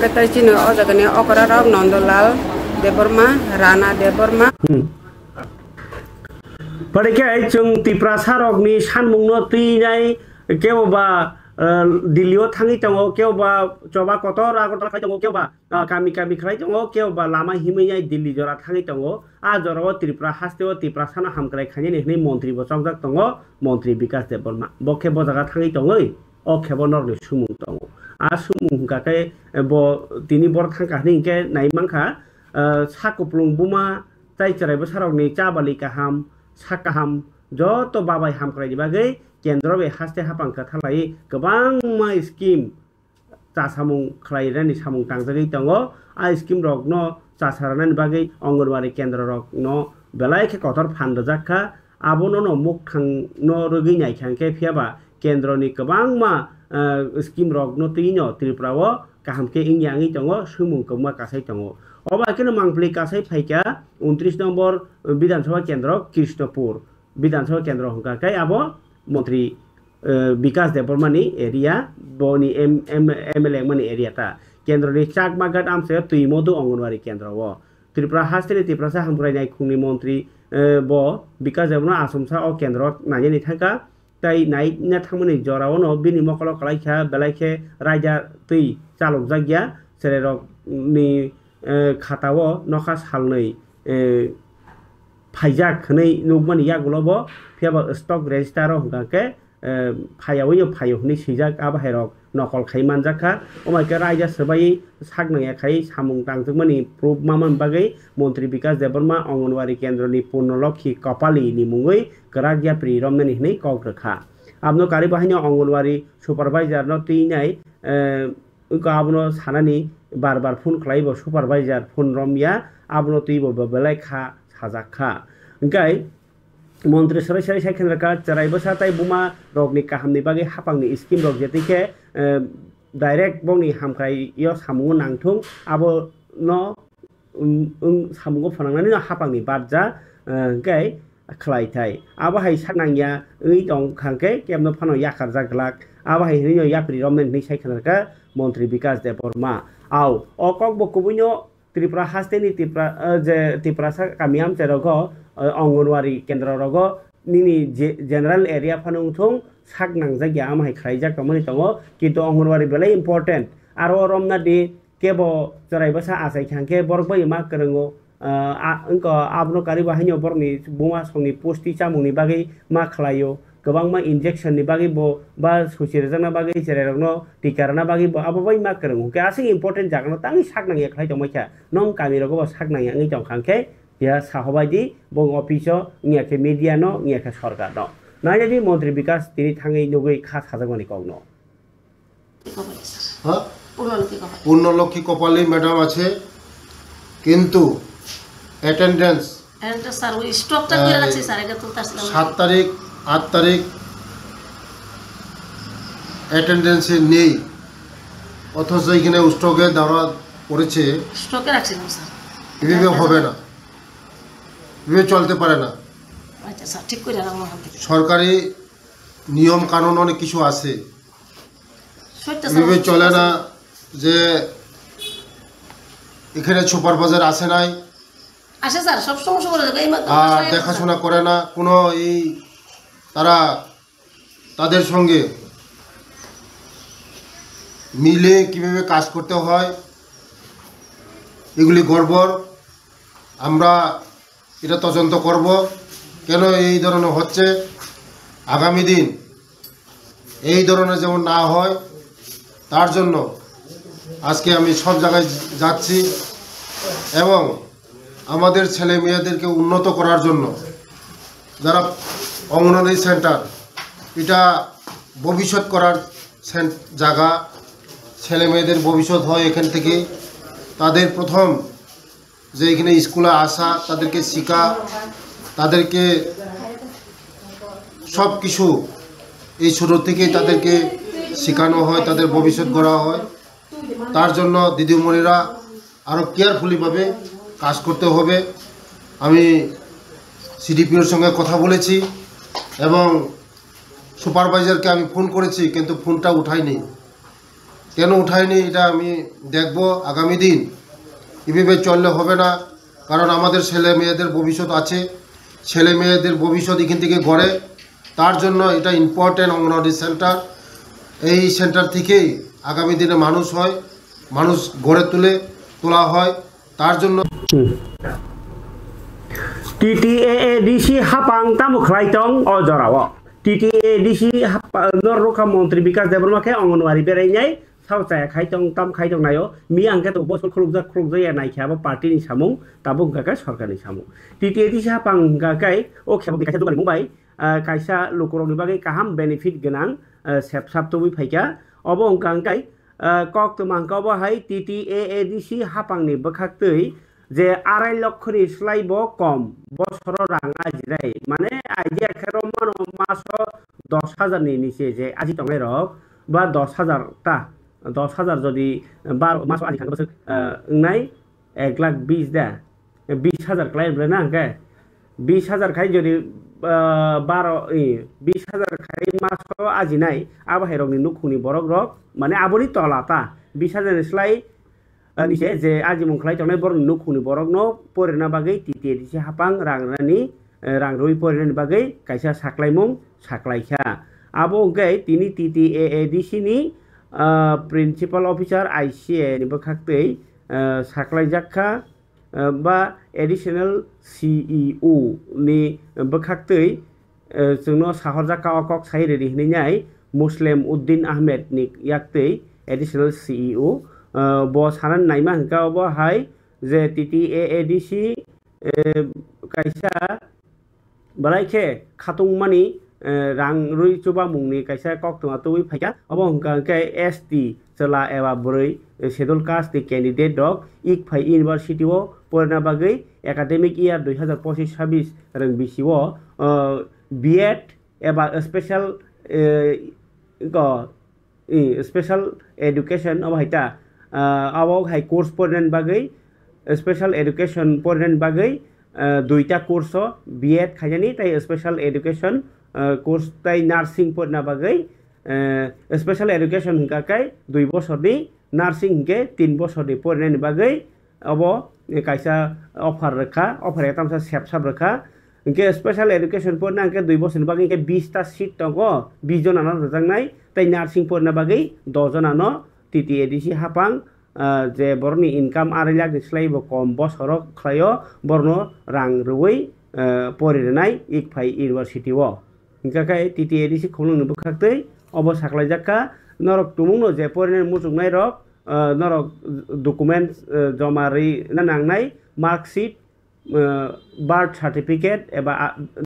kita sini ojaga ni Okararab Nondolal Deparma Rana Deparma Parekai chung Tiprasa rogni sanmungno tinai kewba दिल्लीयाव थाङै दङ केवबा जबा Qatar Agartala खाइ दङ केवबा गामि गामि खाइ दङ केवबा लामा हिमैयाय दिल्ली जरा थाङै दङ आ जराव त्रिपुरा हास्तेव त्रिपुरा साना हामग्राय खानि नेहनै मन्त्रि बसंजाक दङ मन्त्रि विकास देबबर्मा बखे बजागा थाङै दङ अ खेबो नरनि सुमुं दङ आ सुमुं गाकै ब तिनि बर थांखानि के नायमांखा साकुप्लुं बुमा जायचरायबो सारगनि चाबालि काहाम साकाहाम जत बाबाय हामग्रायनि बागै केन्द्र बे हास्ते हापांखा थालाय गोबां मा स्किम चासामुं खालायनानै सामुं तांजागै दङ आ स्किम रगनो चासारानानै बागै अंगनवाड़ी केन्द्र रगनो बेलायखे कतर फानदजाखा आबोनो न मुख थांनो रगै नायखांखे फियाबा केन्द्रनि गोबां मा स्किम रगनो तिनो त्रिपुराव काहामके इंयाङै दङ सुमुंखौ मा कासाय दङ अबाकेनो मांप्ले कासाय फाइका 29 नम्बर विधानसभा केन्द्र कृष्णपुर विधानसभा केन्द्र हंकाकै आबो मन्त्री विकास देबबर्मानि एरिया बनि एमएलए मनि एरिया ता केन्द्रनि चाकमागाट आमसे तुइमदु अंगनवाड़ी केन्द्र व त्रिपुरा हास्तेनि त्रिपुरासा हामग्रायनाय खुंनि मन्त्री ब विकास देबबर्मा आसमसा अ केन्द्र नायनि थाका ताई नायना थांमनि जरावनो बिनि मकल कलायखा बेलायखे रायजा तुइ चालक जागिया सेरेरकनि खाताव नखा सालनै फाइजाक खनै नुगमानि यागुलब फियाबा स्टक रेजिस्टार हंगाके फायावयो फायहनि सिजाक आबाहेरक नकल खाइमान जाखा ओमायके रायजा सबाय सागनाया खाइ सामुं तांजमनि प्रुफ मामन बागै मन्त्री विकास देबबर्मा अंगनवाड़ी केन्द्रनि पूर्णलक्षी कपाली नि मुङै गरागिया प्रि रमनानि हनै कग्रखा आबनो कारी बाहायनो अंगनवाड़ी सुपारभाइजार न तिनाय आबनो सानानि बार बार फोन खालायबो सुपारभाइजार फोन रमिया आबनो तिबो बेलायखा साजाखा ओंखाय मन्त्री सराय सराय सायखेन्द्रका चरायबो साथाय बुमा रगनि काहामनि बागै हापांनि स्किम रग जेतिखे डाइरेक्ट बंनि हामख्राय इयो सामुङो नांथुं आबो न सामुङो फनांनानै हापांनि बादजा ओंखाय खलायथाय आबाहाय सानांया ओइ दं खांके केमनो फानो याखार जागलाक आबाहाय हिनो याप्रि रमनानि सायखेन्द्रका मन्त्री विकास देबबर्मा आव अकक बकुबुनो त्रिपुरा हास्तेनि त्रिपुरासा कामियाम चेरग अंगनवाड़ी केन्द्र रग निनि जेनेरेल एरिया फानुंथुं साग नांजागिया आमाहाय खायजाक मनि दङ किन्तु अंगनवाड़ी बेले इम्पोर्टेन्ट आरो रमनादि केबो चरायबसा आसाय खांके बरगबै मा करंगो अंक आबनो कारी बाहायनो बरनि बुमा संनि पुष्टि चामुंनि बागै मा खालायो गोबां मा इंजेक्शननि बागै बा सुसिरजना बागै जेरेरनो टिकारना बागै आबोबाय मा करंगो के आसिं इम्पोर्टेन्ट जागनो तांनि साग नांगिया खाय दमैखा नं कामिरगो साग नांगिया नgi दं खांके या साहबायदि बं अफिसो नियाके मीडिया नो नियाके सरकार नो नायदि मन्त्री विकास तिनि थाङै नुगै खा साजागनि कगनो পূর্ণলক্ষী কপালী ম্যাডাম আছে কিন্তু অ্যাটেন্ডেন্স 7 তারিখ 8 তারিখ অ্যাটেন্ডেন্সে নেই অথচ এখানে স্টকে দাঁড়া পড়েছে স্টকে রাখছিলাম স্যার এভাবে হবে না এভাবে চলতে পারে না আচ্ছা স্যার ঠিক করে রাখলাম সরকারি নিয়ম কানুন অনেক কিছু আছে এভাবে চলে না যে এখানে সুপারভাইজার আসে নাই আসে স্যার সব সমস্যা করে দেবে আর দেখাশোনা করে না কোনো এই তারা তাদের সঙ্গে মিলে কিভাবে কাজ করতে হয় এগুলি গড়বড় আমরা এটা তদন্ত করব কেন এই ধরনের হচ্ছে। আগামী দিন এই ধরনের যেমন না হয় তার জন্য আজকে আমি সব জায়গায় যাচ্ছি এবং আমাদের ছেলে মেয়েদেরকে উন্নত করার জন্য যারা অঙ্গনওয়াড়ি সেন্টার এটা ভবিষ্যৎ করার জায়গা, ছেলে মেয়েদের ভবিষ্যৎ হয় এখান থেকে। তাদের প্রথম যে এখানে স্কুলে আসা, তাদেরকে শেখা, তাদেরকে সব কিছু এই ছোটো থেকেই তাদেরকে শেখানো হয়, তাদের ভবিষ্যৎ গড়া হয়। তার জন্য দিদিমণিরা আরও কেয়ারফুলিভাবে কাজ করতে হবে। আমি সিডিপিওর সঙ্গে কথা বলেছি এবং সুপারভাইজারকে আমি ফোন করেছি, কিন্তু ফোনটা উঠায়নি। কেন উঠায়নি এটা আমি দেখব। আগামী দিন এভাবে চললে হবে না, কারণ আমাদের ছেলে মেয়েদের ভবিষ্যৎ আছে, ছেলে মেয়েদের ভবিষ্যৎ এখান থেকে গড়ে। তার জন্য এটা ইম্পর্টেন্ট অঙ্গনওয়াড়ি সেন্টার। এই সেন্টার থেকেই আগামী দিনে মানুষ হয়, মানুষ গড়ে তোলা হয়। তার জন্য TTAADC hapang tamu khlaitong ojorawo TTAADC Norroka Montri Bikas Debromake Ongonwari Berenyai Sausa Kaitong Tam Kaitong Nayo Mi Angkat Bosol Krugza Naikaba Party ni Samung Tabung Gakai Sorkani Samu TTAADC hapang Gakai O Kabu Bikas Dubai Mumbai Kaisa Lukurong Bagai Kaham benefit genang Sep Sabtu Paika Obong Gangkai Kok Tumangkaba Hai TTAADC hapang ni Bakaktui যে 2.5 লক্ষনি স্লাইব কম বছর রাং আজিরাই মানে IG এখেরম মাস 10,000 নি নিচে যে আজি টঙ্গাই rock বা 10,000 টা 10,000 যদি 12 মাস আজি খান বছর নাই 1,20,000 দা 20,000 ক্লাইব না কে 20,000 খাই যদি 20,000 খাই মাস আজি নাই আবাহেরংনি নুখুনি বরক রক মানে আবলি তলাতা 20,000 স্লাই নিচে যে আজি মংখলাই তংনাই বরং নুখুনি বরক ন পরেনা বাগै TTAADC হাপাং রাংরানি রাংরুই পরেনানি বাগै কাইসা সাকলাইমং সাকলাইখা আবো গৈ তিনি TTAADC नि प्रिन्सिपाल अफिसार ICA नि बखाक्तै साकलाइजाखा बा एडिशनल CEO नि बखाक्तै जोंनो साहरजाखा अकक साइरेरि हिनाय मुस्लिम उद्दीन आहमेद नि याक्तै additional CEO bo sanan naima hingka bo hai je TTAADC kaisa balaikhe khatung mani rang rui chuba mungni kaisa koktuma tui phaika obo hingka ke ST chela eba broi schedule caste ni candidate dok ikphai university o porna bagai academic year 2025-26 rang bisio B.Ed eba special special education obo haita आवक high course पढ़ने बागै special education पढ़ने बागै दुईटा course B.Ed खाजानी ताई special education course ताई nursing पढ़ना बागै स्पेशल एडुकेशन हिंका काई 2 बछरनि नार्सिंग हिंके 3 बछरनि पढ़ने बागै अब काइसा अफार रखा अफार एतामसा सेपसाब रखा हिंके स्पेशल एडुकेशन पढ़ना हिंके 2 बछरनि बागै हिंके 20 टा सीट दंगो 20 जनानो रजांनाय ताई नार्सिंग पढ़ना बागै 10 जनानो TTAADC hapang je borni income 2 lakh slaibo kom bosoro khlayo borno rang ruwi porinai ikphai university o hinka kai TTAADC khulung ni bukhaktei obo saklaijaka norok tumungno je porinai mujugnai rok norok document jomari na nangnai mark sheet birth certificate eba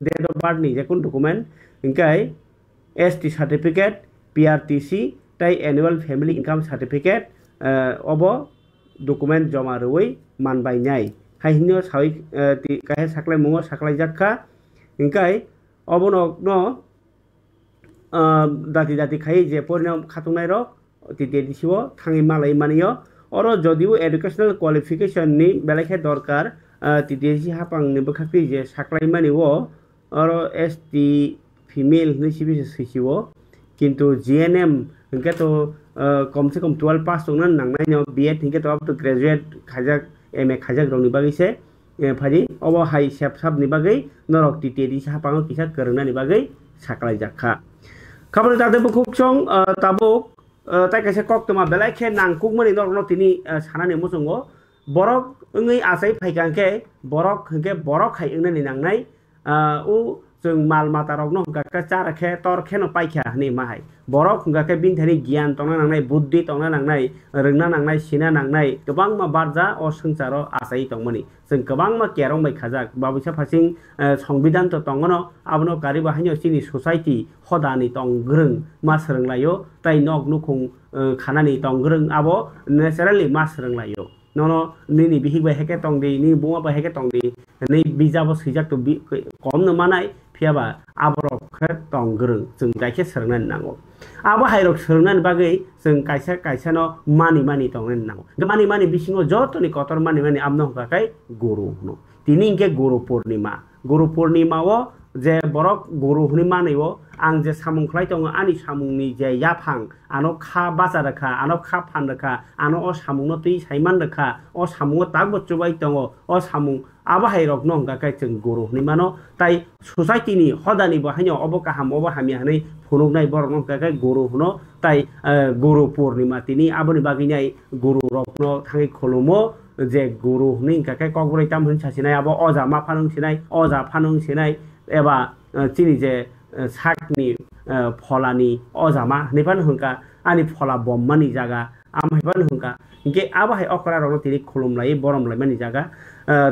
date of birth ni jekun document hinkai ST certificate PRTC তাই annual family income certificate obo document joma roi manbai nyai hainyo sawi kahe saklai mungo saklai jakka ingkai obo no dati khai je porina khatungnai ro TTAADC o thangi malai maniyo oro jodiu educational qualification ni belakhe dorkar TTAADC hapang ni bkhakti je saklai mani o oro ST female ni sibiyo কিন্তু GNM हिंके तो कम से कम 12 पास तंगना नांगनाय न B.Ed हिंके तो अब तो graduate खाजाक MA खाजाक रंगनि बागैसे फारि अब हाई सेपसाब नि बागै नरक TTAADC हापाङो किसा करंनानि बागै साकलाय जाखा खबर जादे बुखुकसं ताबुक ताइ कासे कक्तमा बेलाइखे नांकुक मनि नरनो तिनि सानानि मुसंगो borok ngai asai phaikangke borok hingke borok khai ngai nangnai u जों माल मातारक न हंगा चारखे तरखे न पाइखा नि माहाय बरक हंगा के बिनथानि गियान तंना नांनाय बुद्धि तंना नांनाय रोंना नांनाय सिना नांनाय गोबां मा बारजा अ संसारो आसाय तंमनि जों गोबां मा केरं मै खाजाक बाबुसा फासिं संविधान तो तंगनो आबनो गारि बाहायनो सिनि सोसाइटी हदानि तंग्रों मा सोलोंलायो ताइ नक नुखुं खानानि तंग्रों आबो नेचारेलि मा सोलोंलायो ननो नि बिहिबाय हेके तंदि नि बुवा बाय हेके तंदि नि बिजाबो सैजाक तो कम न मानाय फियाबा आबरक तंग्रों जों गायखे सोलोंनानै नांगौ आबो हायरक सोलोंनानै बागै जों कायसा कायसानो मानि तंनानै नांगौ मानि बिसिङाव जतनि कतर मानि आमनो हकाय गुरु हनो तिनि इंके गुरु पूर्णिमाव जे बरक गुरु हुनि मानैवो आं जे सामुंख्लाय दङ आनि सामुंनि जे याफां आनो खा बाजार रखा आनो खा फान रखा आनो अ सामुंनो तै साइमान रखा अ सामुंगो ताक बच्चुबाय दङ अ सामुं आबाहाय रक न हंगाखाय जों गुरु हुनि मानो ताइ सोसाइटिनि हदानि बाहायनो अबो काहाम अबो हामियानै फुनुगनाय बरक न हंगाखाय गुरु हुनो ताइ गुरु पूर्णिमा तिनि आबोनि बागिनाय गुरु रकनो थाङै खुलुमो जे गुरु हुनि हंगाखाय कगब्रै ताम होन सासिनाय आबो अजा मा फानुं सिनाय अजा फानुं सिनाय एबा चिनि जे साकनि फलानि अजामा नेबान हुंका आनि फला बम्मानि जागा आमहायबान हुंका इंके आबाहाय अकरा रनो तिनि खुलुमलाय बरमलायमानि जागा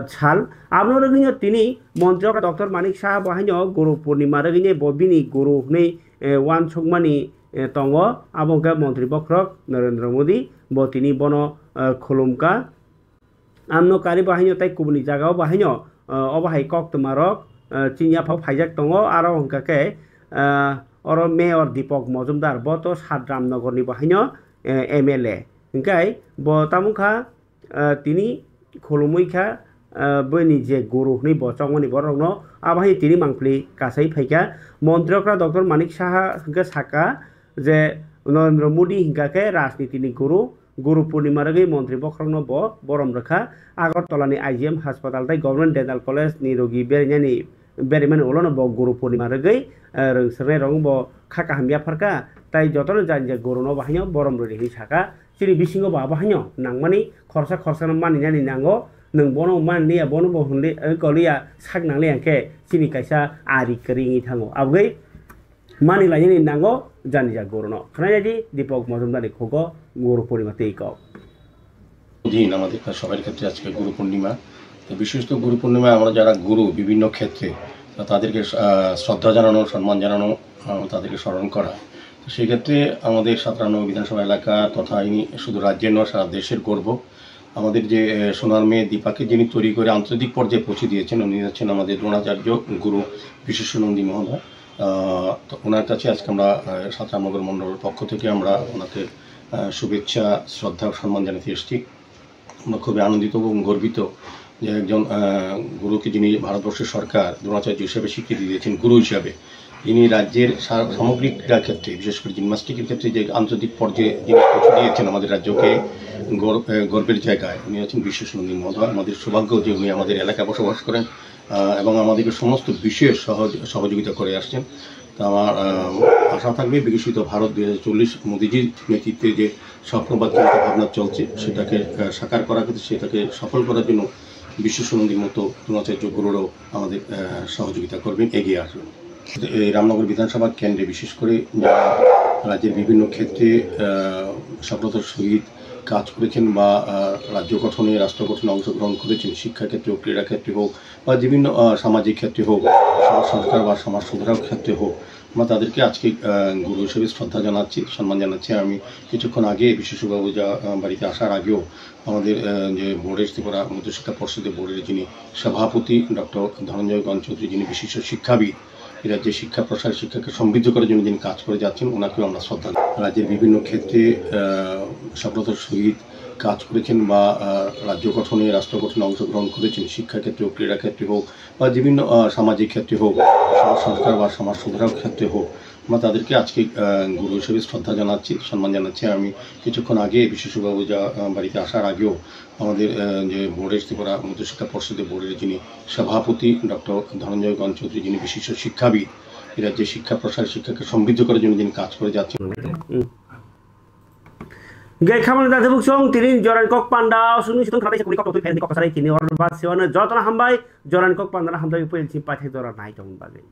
साल आबनो रगिनो तिनि मन्त्री डॉक्टर मानिक साहा बाहायनो गुरु पूर्णिमा रगिने बबिनि गुरु नै वान सकमानि तंगो आबंका मन्त्री बख्रक नरेंद्र मोदी बतिनि बनो खुलुमका आमनो कारी बाहायनो ताइ कुबनि जागाव बाहायनो अबाहाय कक्तमारक चिनिया फाव फाइजाक दङ आरो हंकाके अर मेयर दीपक मजुमदार ब तो सातरामनगरनि बाहायनो एमएलए इंकाय ब तामुखा तिनि खुलुमैखा बनि जे गुरुनि बचंगनि बरनो आबाहि तिनि मांफ्लि कासै फाइका मन्त्रीफ्रा डॉक्टर मानिक साहा हंका साका जे नरेंद्र मोदी हिंकाके राजनीतिनि गुरु पूर्णिमा रगै मन्त्री बख्रनो ब बरम रखा आगरतलानि आईजीएम हास्पाताल ताइ गभर्नमेंट डेंटल कलेज नि रोगी बेरिनानि बेरिमान उलनो ब गुरु पूर्णिमा रगै रोंसरनाय रंग ब खाका हामिया फरका ताइ जतन जानिया गुरुनो बाहायनो बरम रगै साका सिरि बिसिङो बाहायनो नांमानि खरसा मानिनानि नांगो नों बनो माननिया बनो ब हुनले गलिया साक नांले आंके सिनि कायसा आरि करिङि थाङो आबगै मानि लायनि नांगो जानिया गुरुनो खनायदि दीपक मजुमदारनि खगो गुरु पूर्णिमा तेइको दिन আমাদের সবার ক্ষেত্রে আজকে গুরু পূর্ণিমা তো বিশেষ তো গুরু পূর্ণিমা আমরা যারা গুরু বিভিন্ন ক্ষেত্রে তাদেরকে শ্রদ্ধা জানানো সম্মান জানানো তাদেরকে স্মরণ করা তো সেই ক্ষেত্রে আমাদের 57 বিধানসভা এলাকা তথা ইনি শুধু রাজ্যের নয় সারা দেশের গর্ব আমাদের যে সোনার মেয়ে দীপাকে যিনি তৈরি করে আন্তর্জাতিক পর্যায়ে পৌঁছে দিয়েছেন উনি হচ্ছেন আমাদের দ্রোণাচার্য গুরু বিশেষানন্দী মহোদয় তো ওনার কাছে আজকে আমরা সাতরামনগর মণ্ডলের পক্ষ থেকে আমরা ওনাকে শুভেচ্ছা শ্রদ্ধা সম্মান জানাতে এসেছি আমরা খুবই আনন্দিত এবং গর্বিত যে একজন গুরুকে যিনি ভারতবর্ষের সরকার দ্রোণাচার্য হিসেবে স্বীকৃতি দিয়েছেন গুরু হিসাবে যিনি রাজ্যের সামগ্রিক ক্রীড়া ক্ষেত্রে বিশেষ করে জিমন্যাস্টিকের ক্ষেত্রে যে আন্তর্জাতিক পর্যায়ে যিনি পৌঁছে দিয়েছেন আমাদের রাজ্যকে গর্বের জায়গায় উনি আছেন বিশেষানন্দী মহোদয় আমাদের সৌভাগ্য যে উনি আমাদের এলাকায় বসবাস করেন এবং আমাদেরকে সমস্ত বিষয়ে সহযোগিতা করে আসছেন তা আমার আশা থাকবে বিকশিত ভারত 2040 মোদিজির নেতৃত্বে যে স্বপ্নবাদ চিন্তা ভাবনা চলছে সেটাকে সাকার করার ক্ষেত্রে সেটাকে সফল করার জন্য বিশ্বসনন্দীর মতো দ্রোণাচার্য গুরুরাও আমাদের সহযোগিতা করবেন এগিয়ে আসবেন এই রামনগর বিধানসভা কেন্দ্রে বিশেষ করে রাজ্যের বিভিন্ন ক্ষেত্রে সফলতার সহিত কাজ করেছেন বা রাজ্য গঠনে রাষ্ট্র গঠনে অংশগ্রহণ করেছেন শিক্ষা ক্ষেত্রে হোক ক্রীড়া ক্ষেত্রে হোক বা বিভিন্ন সামাজিক ক্ষেত্রে হোক সরকার বা সমাজ সুধারক ক্ষেত্রে হোক আমরা তাদেরকে আজকে গুরু হিসেবে শ্রদ্ধা জানাচ্ছি সম্মান জানাচ্ছি আমি কিছুক্ষণ আগে বিশেষবাবু যা বাড়িতে আসার আগেও আমাদের যে বোর্ডের ত্রিপুরা মধ্যশিক্ষা পর্ষদের বোর্ডের যিনি সভাপতি ডক্টর ধনঞ্জয় চৌধুরী যিনি বিশিষ্ট শিক্ষাবিদ রাজ্যের শিক্ষা প্রসার শিক্ষাকে সমৃদ্ধ করার জন্য যিনি কাজ করে যাচ্ছেন ওনাকেও আমরা শ্রদ্ধা রাজ্যের বিভিন্ন ক্ষেত্রে সফলতার সহিত কাজ করেছেন বা রাজ্য গঠনে রাষ্ট্র গঠনে অংশগ্রহণ করেছেন শিক্ষা ক্ষেত্রে হোক ক্রীড়া ক্ষেত্রে হোক বা বিভিন্ন সামাজিক ক্ষেত্রে হোক সরকার বা সমাজ সুধারক ক্ষেত্রে হোক আমরা তাদেরকে আজকে গুরু হিসেবে শ্রদ্ধা জানাচ্ছি সম্মান জানাচ্ছি আমি কিছুক্ষণ আগে বিশেষবাবু যা বাড়িতে আসার আগেও আমাদের যে বোর্ডের ত্রিপুরা মধ্যশিক্ষা পর্ষদের বোর্ডের যিনি সভাপতি ডক্টর ধনঞ্জয় চৌধুরী যিনি বিশিষ্ট শিক্ষাবিদ রাজ্যের শিক্ষা প্রসার শিক্ষাকে সমৃদ্ধ করার জন্য যিনি কাজ করে যাচ্ছেন গে খামানি দাদে বুকসং তিনি জরান কক পান্ডা সুনি সিতং খাতে কুলি কক তুই ফেন কক সারাই তিনি অর বাদ সেওয়ানো যতনা হামবাই জরান কক পান্ডা হামদাই পয়েলছি পাথে দরা নাই তং বাগে